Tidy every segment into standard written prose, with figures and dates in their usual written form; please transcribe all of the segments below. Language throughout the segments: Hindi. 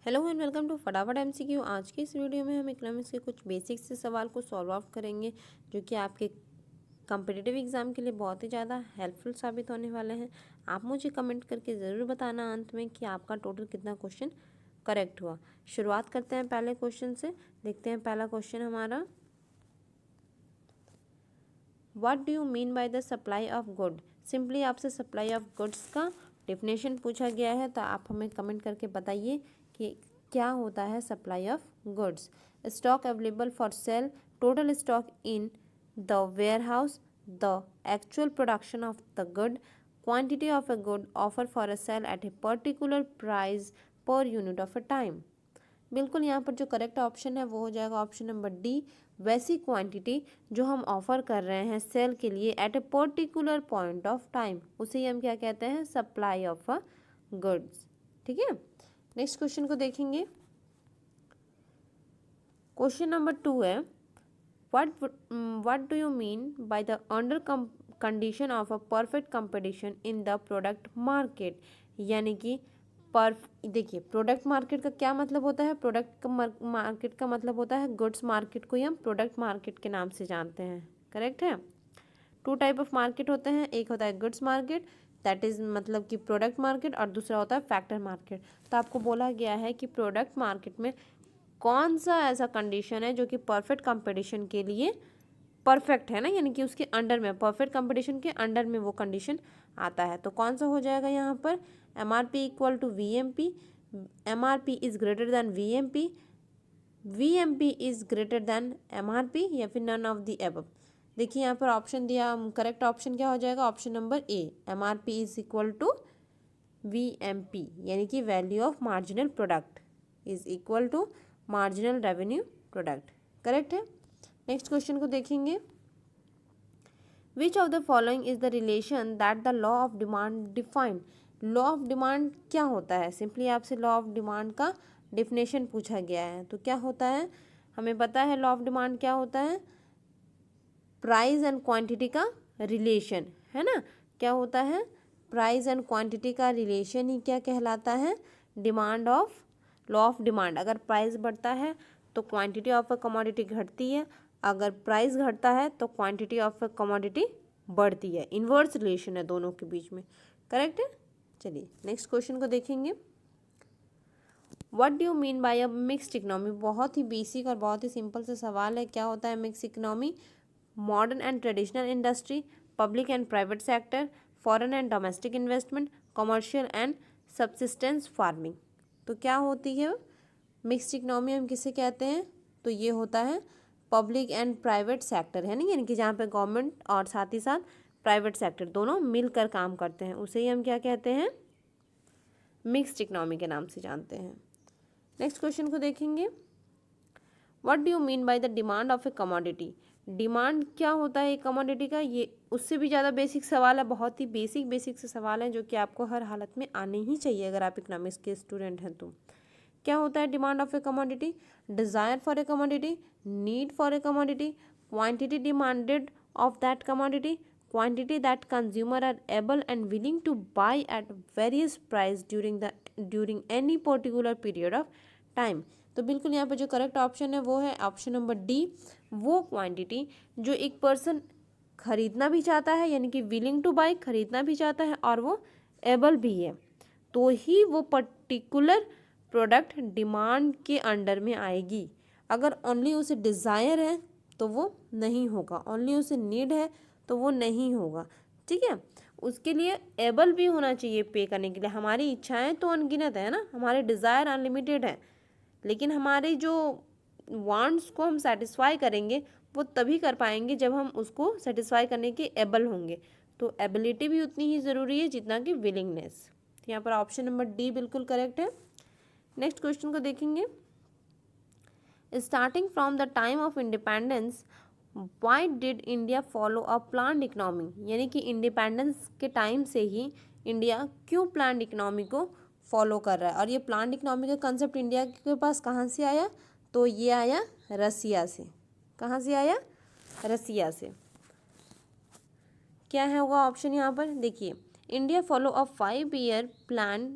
हेलो एंड वेलकम टू फटाफट एमसीक्यू। आज की इस वीडियो में हम इकोनॉमिक्स के कुछ बेसिक्स से सवाल को सॉल्व आउट करेंगे जो कि आपके कॉम्पिटिटिव एग्जाम के लिए बहुत ही ज़्यादा हेल्पफुल साबित होने वाले हैं। आप मुझे कमेंट करके ज़रूर बताना अंत में कि आपका टोटल कितना क्वेश्चन करेक्ट हुआ। शुरुआत करते हैं पहले क्वेश्चन से। देखते हैं पहला क्वेश्चन हमारा, what do you mean by the supply of good. Simply आपसे सप्लाई ऑफ गुड्स का डेफिनेशन पूछा गया है, तो आप हमें कमेंट करके बताइए कि क्या होता है supply of goods. Stock available for sale, total stock in the warehouse, the actual production of the good, quantity of a good offer for a sale at a particular price per unit of a time. बिल्कुल यहाँ पर जो करेक्ट ऑप्शन है वो हो जाएगा ऑप्शन नंबर डी, वैसी क्वांटिटी जो हम ऑफर कर रहे हैं सेल के लिए at a particular point of time, उसे ही हम क्या कहते हैं, सप्लाई ऑफ अ गुड्स। ठीक है, नेक्स्ट क्वेश्चन को देखेंगे। क्वेश्चन नंबर 2 है, what do you mean by the under condition of a perfect competition in the product market. यानी कि देखिए, प्रोडक्ट मार्केट का क्या मतलब होता है, प्रोडक्ट मार्केट का मतलब होता है गुड्स मार्केट को ही हम प्रोडक्ट मार्केट के नाम से जानते हैं। करेक्ट है। टू टाइप ऑफ मार्केट होते हैं, एक होता है गुड्स मार्केट दैट इज मतलब कि प्रोडक्ट मार्केट, और दूसरा होता है फैक्टर मार्केट। तो आपको बोला गया है कि प्रोडक्ट मार्केट में कौन सा ऐसा कंडीशन है जो कि परफेक्ट कंपटीशन के लिए परफेक्ट है ना, यानी कि उसके अंडर में, परफेक्ट कंपटीशन के अंडर में वो कंडीशन आता है। तो कौन सा हो जाएगा यहाँ पर, MRP equal to VMP, MRP is greater than VMP, VMP is greater than MRP, या फिर नन ऑफ द एबव। देखिए यहाँ पर ऑप्शन दिया, करेक्ट ऑप्शन क्या हो जाएगा, option number A, MRP is equal to VMP, यानी कि value of marginal product is equal to marginal revenue product. Correct है। नेक्स्ट क्वेश्चन को देखेंगे, which of the following is the relation that the law of demand define. Law of demand क्या होता है, सिंपली आपसे लॉ ऑफ डिमांड का डिफिनेशन पूछा गया है। तो क्या होता है, हमें पता है लॉ ऑफ डिमांड क्या होता है, प्राइस एंड क्वांटिटी का रिलेशन, है ना। क्या होता है, प्राइस एंड क्वांटिटी का रिलेशन ही क्या कहलाता है, demand of, law of demand. अगर प्राइस बढ़ता है तो क्वांटिटी ऑफ अ कमोडिटी घटती है, अगर प्राइस घटता है तो क्वांटिटी ऑफ अ कमोडिटी बढ़ती है। इन्वर्स रिलेशन है दोनों के बीच में। करेक्ट है। चलिए नेक्स्ट क्वेश्चन को देखेंगे, what do you mean by a mixed economy. बहुत ही बेसिक और बहुत ही सिंपल सा सवाल है, क्या होता है mix economy, modern and traditional industry, public and private sector, foreign and domestic investment, commercial and subsistence farming. तो क्या होती है मिक्स्ड इकोनॉमी, हम किसे कहते हैं, तो ये होता है पब्लिक एंड प्राइवेट सेक्टर, है नहीं, यानी कि जहाँ पे गवर्नमेंट और साथ ही साथ प्राइवेट सेक्टर दोनों मिलकर काम करते हैं, उसे ही हम क्या कहते हैं, मिक्स्ड इकोनॉमी के नाम से जानते हैं। नेक्स्ट क्वेश्चन को देखेंगे, what do you mean by the demand of A commodity. Demand क्या होता है एक कमोडिटी का, ये उससे भी ज़्यादा बेसिक सवाल है, बहुत ही बेसिक से सवाल है जो कि आपको हर हालत में आने ही चाहिए अगर आप इकोनॉमिक्स के स्टूडेंट हैं तो। क्या होता है demand of A commodity, desire for a commodity, need for a commodity, quantity demanded of that commodity, quantity that consumer are able and willing to buy at various price during any particular period of time। तो बिल्कुल यहाँ पर जो करेक्ट ऑप्शन है वो है ऑप्शन नंबर डी, वो क्वांटिटी जो एक पर्सन खरीदना भी चाहता है, यानी कि विलिंग टू बाई, खरीदना भी चाहता है और वो एबल भी है, तो ही वो पर्टिकुलर प्रोडक्ट डिमांड के अंडर में आएगी। अगर ओनली उसे डिज़ायर है तो वो नहीं होगा, ओनली उसे नीड है तो वो नहीं होगा। ठीक है, उसके लिए एबल भी होना चाहिए पे करने के लिए। हमारी इच्छाएं तो अनगिनत है ना, हमारे डिज़ायर अनलिमिटेड है, लेकिन हमारे जो वांट्स को हम सेटिस्फाई करेंगे वो तभी कर पाएंगे जब हम उसको सेटिस्फाई करने के एबल होंगे। तो एबिलिटी भी उतनी ही ज़रूरी है जितना कि विलिंगनेस। तो यहाँ पर ऑप्शन नंबर डी बिल्कुल करेक्ट है। नेक्स्ट क्वेश्चन को देखेंगे, starting from the time of independence why did India follow a planned economy. यानी कि इंडिपेंडेंस के टाइम से ही इंडिया क्यों प्लान्ड इकोनॉमी को फॉलो कर रहा है। और ये प्लान्ड इकोनॉमी का कंसेप्ट इंडिया के पास कहाँ से आया, तो ये आया रसिया से। कहाँ से आया, रसिया से। क्या है होगा ऑप्शन यहाँ पर, देखिए, India follow a 5 year plan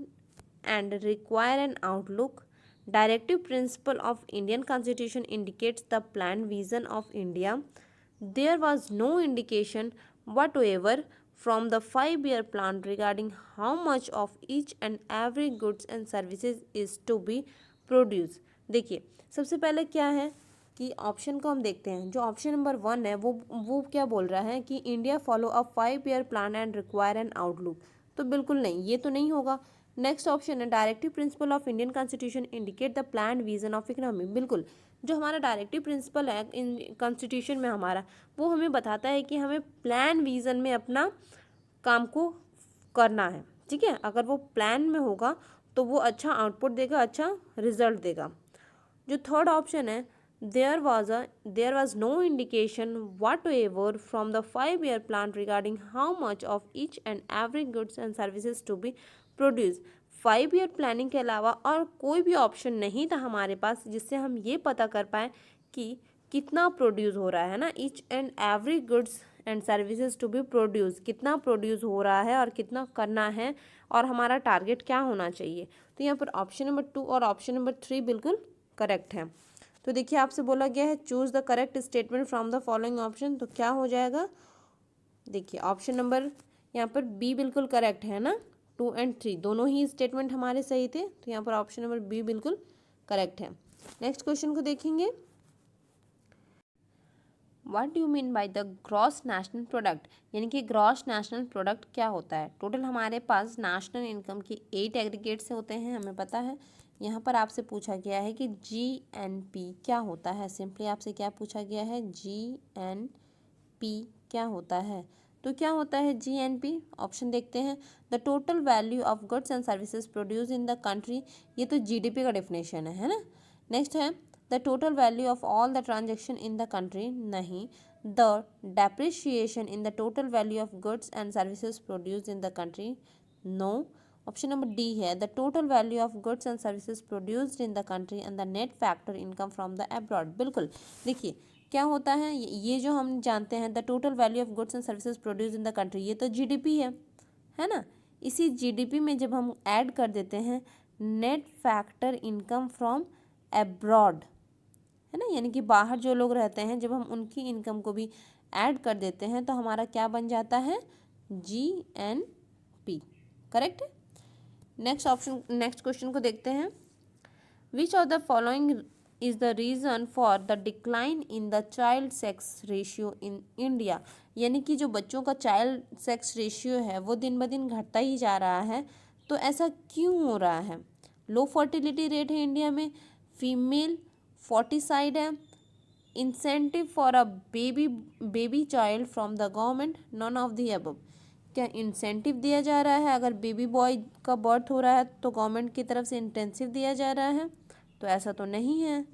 and require an outlook Directive principle of Indian Constitution indicates the planned vision of India. There was no indication whatever from the 5-year plan regarding how much of each and every goods and services is to be produced. देखिए सबसे पहले क्या है कि ऑप्शन को हम देखते हैं। जो ऑप्शन नंबर 1 है वो क्या बोल रहा है कि India follow a 5-year plan and require an outlook. तो बिल्कुल नहीं, ये तो नहीं होगा। नेक्स्ट ऑप्शन है directive principle of Indian constitution indicate the plan vision of economy. बिल्कुल, जो हमारा डायरेक्टिव प्रिंसिपल है इन कॉन्स्टिट्यूशन में हमारा, वो हमें बताता है कि हमें प्लान विजन में अपना काम को करना है। ठीक है, अगर वो प्लान में होगा तो वो अच्छा आउटपुट देगा, अच्छा रिजल्ट देगा। जो थर्ड ऑप्शन है there was no indication whatever from the 5-year plan regarding how much of each and every goods and services to be produced। 5-year planning के अलावा और कोई भी ऑप्शन नहीं था हमारे पास जिससे हम ये पता कर पाए कि कितना प्रोड्यूस हो रहा है ना, each and every goods and services to be produce, कितना प्रोड्यूस हो रहा है और कितना करना है और हमारा टारगेट क्या होना चाहिए। तो यहाँ पर ऑप्शन नंबर 2 और ऑप्शन नंबर 3 बिल्कुल करेक्ट है। तो देखिए आपसे बोला गया है choose the correct statement from the following option, तो क्या हो जाएगा। देखिए ऑप्शन नंबर यहाँ पर बी बिल्कुल करेक्ट है ना, 2 और 3 दोनों ही स्टेटमेंट हमारे सही थे, तो यहाँ पर ऑप्शन नंबर बी बिल्कुल करेक्ट है। नेक्स्ट क्वेश्चन को देखेंगे। What do you mean by the gross national product, यानी कि ग्रॉस नेशनल प्रोडक्ट क्या होता है। टोटल हमारे पास नेशनल इनकम के 8 एग्रीगेट्स होते हैं, हमें पता है। यहाँ पर आपसे पूछा गया है कि GNP क्या होता है। सिंपली आपसे क्या पूछा गया है, GNP क्या होता है। तो क्या होता है GNP, ऑप्शन देखते हैं। The total value of goods and services produce in the country, ये तो GDP का डेफिनेशन है ना। नेक्स्ट है the total value of all the transaction in the country, नहीं। The depreciation in the total value of goods and services produce in the country, no. Option number D है the total value of goods and services produced in the country and the net factor income from the abroad. बिल्कुल, देखिए क्या होता है, ये जो हम जानते हैं the total value of goods and services produce in the country, ये तो GDP है ना। इसी GDP में जब हम ऐड कर देते हैं net factor income from abroad, है ना, यानी कि बाहर जो लोग रहते हैं, जब हम उनकी इनकम को भी ऐड कर देते हैं तो हमारा क्या बन जाता है, GNP। करेक्ट है। नेक्स्ट क्वेश्चन को देखते हैं। विच of the following is the reason for the decline in the child sex ratio in India, यानी कि जो बच्चों का चाइल्ड सेक्स रेशियो है वो दिन ब दिन घटता ही जा रहा है, तो ऐसा क्यों हो रहा है। लो फर्टिलिटी रेट है इंडिया में, फीमेल फोर्टिसाइड है, incentive for a baby child from the government, none of the above. क्या इंसेंटिव दिया जा रहा है, अगर बेबी बॉय का बर्थ हो रहा है तो गवर्नमेंट की तरफ से इंटेंसिव दिया जा रहा है, तो ऐसा तो नहीं है।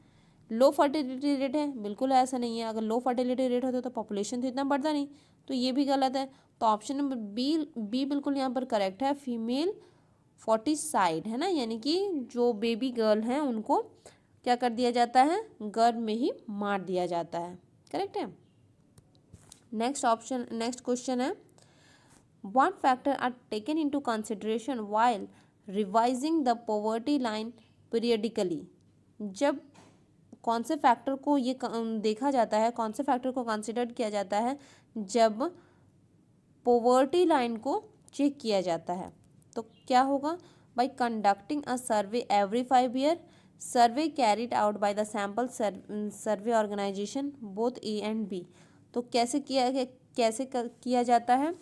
लो फर्टिलिटी रेट है, बिल्कुल ऐसा नहीं है। अगर लो फर्टिलिटी रेट होता तो पॉपुलेशन तो इतना बढ़ता नहीं, तो ये भी गलत है। तो ऑप्शन नंबर बी बिल्कुल यहाँ पर करेक्ट है, फीमेल फोर्टिसाइड, है ना, यानी कि जो बेबी गर्ल हैं उनको क्या कर दिया जाता है, गर्भ में ही मार दिया जाता है। करेक्ट है। नेक्स्ट क्वेश्चन है what factor are taken into consideration while revising the poverty line periodically, जब कौन से फैक्टर को ये देखा जाता है, कौन से फैक्टर को कंसिडर किया जाता है जब पोवर्टी लाइन को चेक किया जाता है। तो क्या होगा, by conducting a survey every 5 year, survey carried out by the sample survey organisation both A and B। तो कैसे किया जाता है,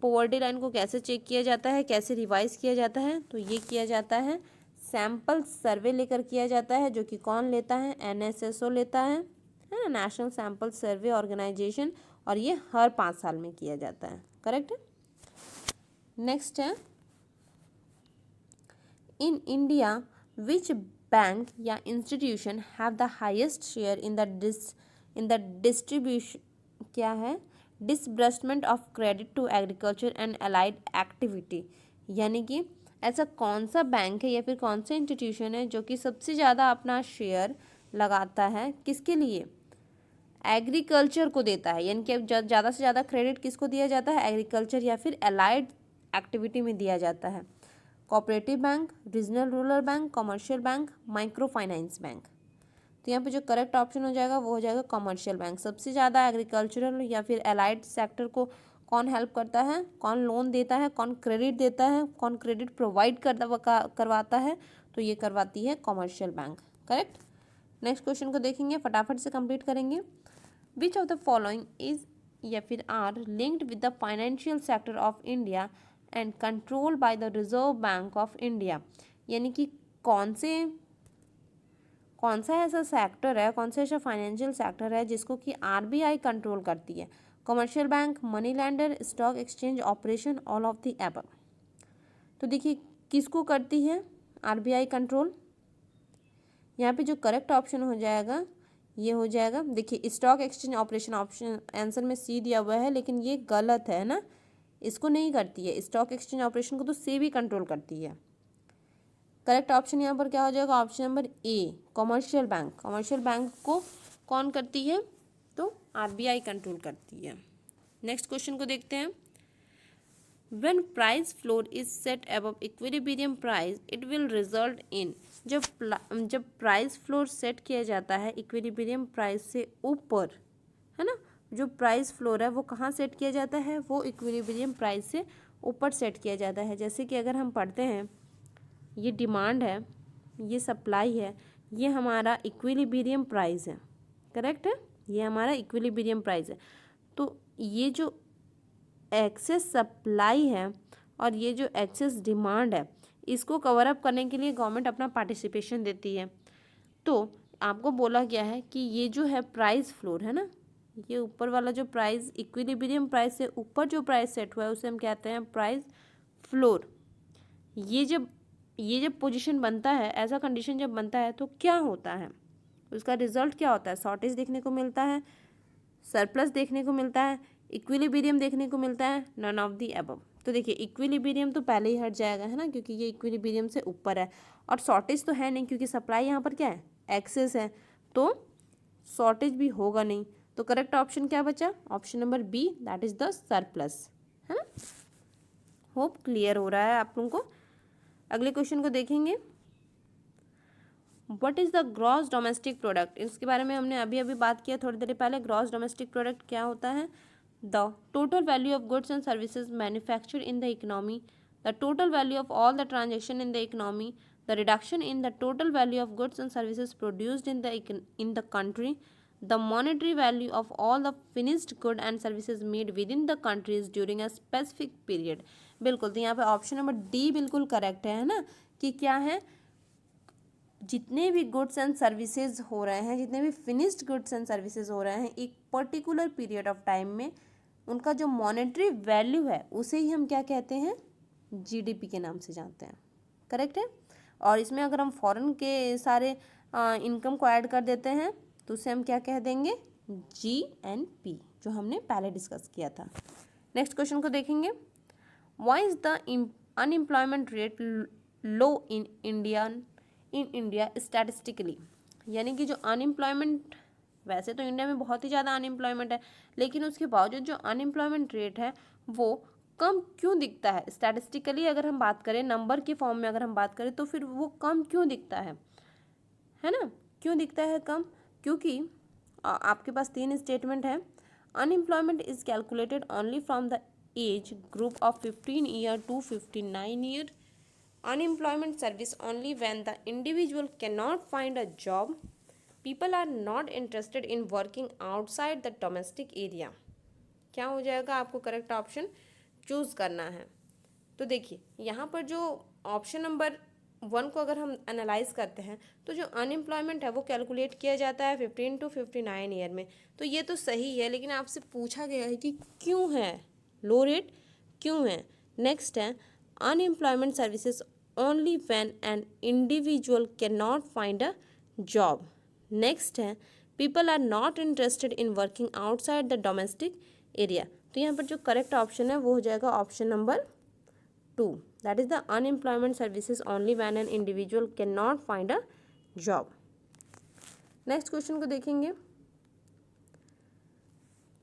पोवर्टी लाइन को कैसे चेक किया जाता है, कैसे रिवाइज किया जाता है, तो ये किया जाता है सैम्पल सर्वे लेकर किया जाता है, जो कि कौन लेता है, NSSO लेता है ना, नेशनल सैम्पल सर्वे ऑर्गेनाइजेशन, और ये हर 5 साल में किया जाता है। करेक्ट है। नेक्स्ट है इन इंडिया विच बैंक या institution have the highest share in the distribution, क्या है, disbursement of credit to agriculture and allied activity, यानी कि ऐसा कौन सा बैंक है या फिर कौन सा इंस्टीट्यूशन है जो कि सबसे ज़्यादा अपना शेयर लगाता है किसके लिए, एग्रीकल्चर को देता है, यानी कि ज़्यादा से ज़्यादा क्रेडिट किसको दिया जाता है, एग्रीकल्चर या फिर अलाइड एक्टिविटी में दिया जाता है। Cooperative bank, regional rural bank, commercial bank, micro finance bank. तो यहाँ पे जो करेक्ट ऑप्शन हो जाएगा वो हो जाएगा कमर्शियल बैंक। सबसे ज़्यादा एग्रीकल्चरल या फिर एलाइड सेक्टर को कौन हेल्प करता है, कौन लोन देता है, कौन क्रेडिट देता है, कौन क्रेडिट प्रोवाइड करवाता है, तो ये करवाती है commercial bank. Correct. Next question को देखेंगे, फटाफट से कंप्लीट करेंगे। Which of the following is या फिर are linked with the financial sector of India and control by the Reserve Bank of India. यानी कि कौन सा ऐसा सेक्टर है, कौन सा ऐसा फाइनेंशियल सेक्टर है जिसको कि आरबीआई कंट्रोल करती है। Commercial bank, money lender, stock exchange operation, all of the above. तो देखिए किसको करती है आरबीआई कंट्रोल। यहाँ पे जो करेक्ट ऑप्शन हो जाएगा ये हो जाएगा, देखिए stock exchange operation, option answer में सी दिया हुआ है लेकिन ये गलत है ना, इसको नहीं करती है। स्टॉक एक्सचेंज ऑपरेशन को तो सेबी कंट्रोल करती है। करेक्ट ऑप्शन यहाँ पर क्या हो जाएगा, ऑप्शन नंबर ए, कमर्शियल बैंक। कमर्शियल बैंक को कौन करती है, तो आरबीआई कंट्रोल करती है। नेक्स्ट क्वेश्चन को देखते हैं। When price floor is set above equilibrium price, it will result in, जब प्राइस फ्लोर सेट किया जाता है इक्विलिब्रियम प्राइस से ऊपर, है ना, जो प्राइस फ्लोर है वो कहाँ सेट किया जाता है, वो इक्विलिब्रियम प्राइस से ऊपर सेट किया जाता है। जैसे कि अगर हम पढ़ते हैं, ये डिमांड है, ये सप्लाई है, ये हमारा इक्विलिब्रियम प्राइस है। करेक्ट है, ये हमारा इक्विलिब्रियम प्राइस है। तो ये जो एक्सेस सप्लाई है और ये जो एक्सेस डिमांड है, इसको कवर अप करने के लिए गवर्नमेंट अपना पार्टिसिपेशन देती है। तो आपको बोला गया है कि ये जो है प्राइस फ्लोर है ना, ये ऊपर वाला जो प्राइस इक्विलिब्रियम प्राइस से ऊपर जो प्राइस सेट हुआ है उसे हम कहते हैं प्राइस फ्लोर। ये जब पोजीशन बनता है, ऐसा कंडीशन जब बनता है तो क्या होता है, उसका रिजल्ट क्या होता है, शॉर्टेज देखने को मिलता है, सरप्लस देखने को मिलता है, इक्विलिब्रियम देखने को मिलता है, नन ऑफ द अबव। तो देखिए इक्विलिब्रियम तो पहले ही हट जाएगा, है ना, क्योंकि ये इक्विलिब्रियम से ऊपर है, और शॉर्टेज तो है नहीं क्योंकि सप्लाई यहाँ पर क्या है, एक्सेस है, तो शॉर्टेज भी होगा नहीं। तो करेक्ट ऑप्शन क्या बचा, option number B, that is the surplus, है ना। होप क्लियर हो रहा है आप लोगों को। अगले क्वेश्चन को देखेंगे। What is the gross domestic product, इसके बारे में हमने अभी अभी बात किया थोड़ी देर पहले। ग्रॉस डोमेस्टिक प्रोडक्ट क्या होता है, the total value of goods and services manufactured in the economy, the total value of all the transaction in the economy, the reduction in the total value of goods and services produced in the country, the monetary value of all the finished good and services made within the countries during a specific period। बिल्कुल, तो यहाँ पे ऑप्शन नंबर डी बिल्कुल करेक्ट है ना, कि क्या है, जितने भी गुड्स एंड सर्विसेज हो रहे हैं, जितने भी फिनिश्ड गुड्स एंड सर्विसेज हो रहे हैं एक पर्टिकुलर पीरियड ऑफ टाइम में, उनका जो मॉनेटरी वैल्यू है उसे ही हम क्या कहते हैं, जीडीपी के नाम से जानते हैं। करेक्ट है। और इसमें अगर हम फॉरेन के सारे इनकम को ऐड कर देते हैं तो उसे हम क्या कह देंगे, जीएनपी, जो हमने पहले डिस्कस किया था। नेक्स्ट क्वेश्चन को देखेंगे। Why is the unemployment rate low in India statistically. यानी कि जो अनएम्प्लॉयमेंट, वैसे तो इंडिया में बहुत ही ज़्यादा अनएम्प्लॉयमेंट है, लेकिन उसके बावजूद जो अनएम्प्लॉयमेंट रेट है वो कम क्यों दिखता है। स्टैटिस्टिकली अगर हम बात करें, नंबर के फॉर्म में अगर हम बात करें, तो फिर वो कम क्यों दिखता है ना, क्यों दिखता है कम, क्योंकि आपके पास तीन स्टेटमेंट है। Unemployment is calculated only from the age group of 15 year to 59 year. Unemployment service only when the individual cannot find a job. People are not interested in working outside the domestic area। क्या हो जाएगा, आपको करेक्ट ऑप्शन चूज करना है। तो देखिए यहाँ पर जो ऑप्शन नंबर 1 को अगर हम एनालाइज करते हैं तो जो अनएम्प्लॉयमेंट है वो कैलकुलेट किया जाता है 15 टू 59 ईयर में। तो ये तो सही है, लेकिन आपसे पूछा गया है कि क्यों है लो रेट, क्यों है। नेक्स्ट है unemployment services only when an individual can not find a job. Next है people are not interested in working outside the domestic area. तो यहाँ पर जो करेक्ट ऑप्शन है वो हो जाएगा option number 2, that is the unemployment services only when an individual can not find a job. Next question को देखेंगे।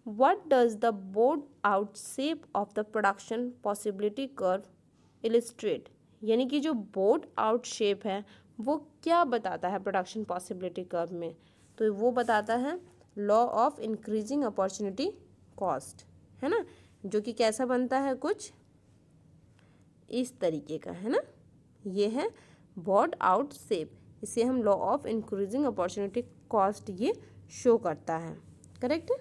What does the board out shape of the production possibility curve illustrate? यानी कि जो बोट आउट शेप है वो क्या बताता है प्रोडक्शन पॉसिबिलिटी कर्व में, तो वो बताता है law of increasing opportunity cost, है ना, जो कि कैसा बनता है, कुछ इस तरीके का, है ना, ये है बॉट आउट शेप, इसे हम law of increasing opportunity cost ये शो करता है। करेक्ट है।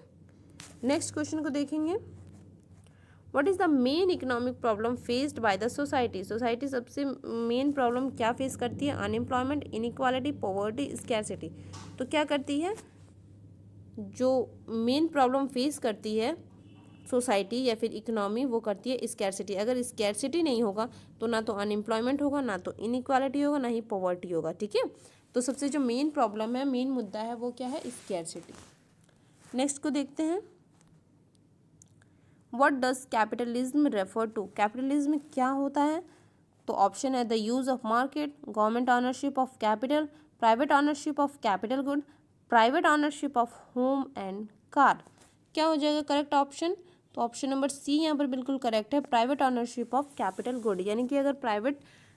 नेक्स्ट क्वेश्चन को देखेंगे, what is the main economic problem faced by the society. Society सबसे मेन प्रॉब्लम क्या फेस करती है, अनएम्प्लॉयमेंट, इनइक्वालिटी, पॉवर्टी, स्कैर्सिटी। तो क्या करती है, जो मेन प्रॉब्लम फेस करती है सोसाइटी या फिर इकोनॉमी, वो करती है स्कैर्सिटी। अगर स्कैर्सिटी नहीं होगा तो ना तो अनएम्प्लॉयमेंट होगा, ना तो इनइक्वालिटी होगा, ना ही पॉवर्टी होगा। ठीक है, तो सबसे जो मेन प्रॉब्लम है, मेन मुद्दा है, वो क्या है, स्कैर्सिटी। नेक्स्ट को देखते हैं, what does capitalism refer to. Capitalism क्या होता है, तो ऑप्शन है the use of market, government ownership of capital, private ownership of capital good, private ownership of home and car. क्या हो जाएगा करेक्ट ऑप्शन, तो ऑप्शन नंबर सी यहाँ पर बिल्कुल करेक्ट है, private ownership of capital good. यानी कि अगर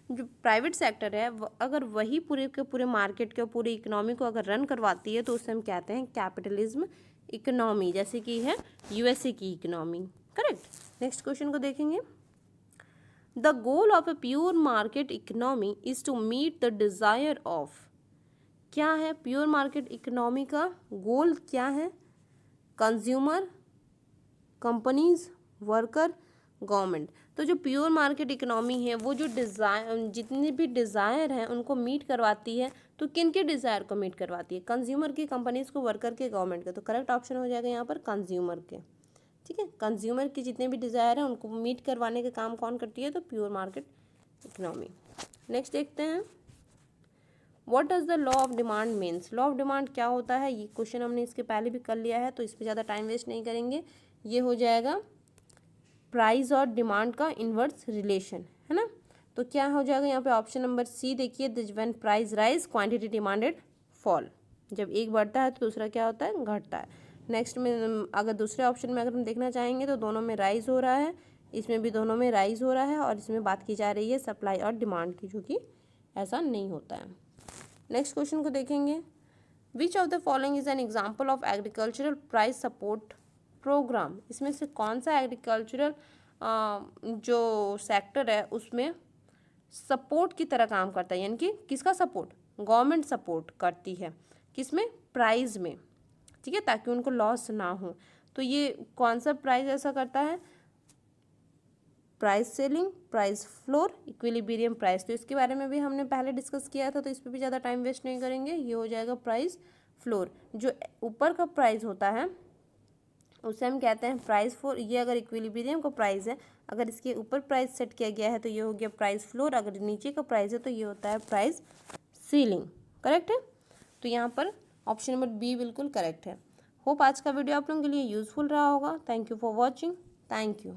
जो प्राइवेट सेक्टर है अगर वही पूरे के पूरे मार्केट के पूरी इकोनॉमी को अगर रन करवाती है तो उसे हम कहते हैं कैपिटलिज्म इकोनॉमी, जैसे कि है यूएसए की इकोनॉमी। करेक्ट। नेक्स्ट क्वेश्चन को देखेंगे, the goal of a pure market economy is to meet the desire of. क्या है प्योर मार्केट इकोनॉमी का गोल, क्या है, कंज्यूमर, कंपनीज, वर्कर, गवर्नमेंट। तो जो प्योर मार्केट इकोनॉमी है वो जो जितने भी डिज़ायर हैं उनको मीट करवाती है। तो किन के डिज़ायर को मीट करवाती है, कंज्यूमर की, कंपनीज को, वर्कर के, गवर्नमेंट के। तो करेक्ट ऑप्शन हो जाएगा यहाँ पर कंज्यूमर के। ठीक है, कंज्यूमर की जितने भी डिज़ायर हैं उनको मीट करवाने का काम कौन करती है, तो प्योर मार्केट इकोनॉमी। नेक्स्ट देखते हैं, what does the law of demand means. Law of demand क्या होता है, ये क्वेश्चन हमने इसके पहले भी कर लिया है तो इस पर ज़्यादा टाइम वेस्ट नहीं करेंगे। ये हो जाएगा प्राइस और डिमांड का इन्वर्स रिलेशन, है ना। तो क्या हो जाएगा यहाँ पे ऑप्शन नंबर सी देखिए, when price rise quantity demanded fall. जब एक बढ़ता है तो दूसरा क्या होता है, घटता है। नेक्स्ट में अगर दूसरे ऑप्शन में अगर हम देखना चाहेंगे तो दोनों में राइज हो रहा है, इसमें भी दोनों में राइज हो रहा है, और इसमें बात की जा रही है सप्लाई और डिमांड की, जो कि ऐसा नहीं होता है। नेक्स्ट क्वेश्चन को देखेंगे, which of the following is an example of agricultural price support programme. इसमें से कौन सा एग्रीकल्चरल जो सेक्टर है उसमें सपोर्ट की तरह काम करता है, यानी कि किसका सपोर्ट, गवर्नमेंट सपोर्ट करती है, किसमें, प्राइस में। ठीक है, ताकि उनको लॉस ना हो। तो ये कौन सा प्राइस ऐसा करता है, price selling, price floor, equilibrium price. तो इसके बारे में भी हमने पहले डिस्कस किया था तो इस पर भी ज़्यादा टाइम वेस्ट नहीं करेंगे। ये हो जाएगा प्राइस फ्लोर। जो ऊपर का प्राइस होता है उसे हम कहते हैं प्राइस फ्लोर। ये अगर इक्विलिब्रियम का प्राइस है, अगर इसके ऊपर प्राइस सेट किया गया है तो ये हो गया प्राइस फ्लोर, अगर नीचे का प्राइस है तो ये होता है प्राइस सीलिंग। करेक्ट है, तो यहाँ पर ऑप्शन नंबर बी बिल्कुल करेक्ट है। होप आज का वीडियो आप लोगों के लिए यूजफुल रहा होगा। Thank you for watching. Thank you.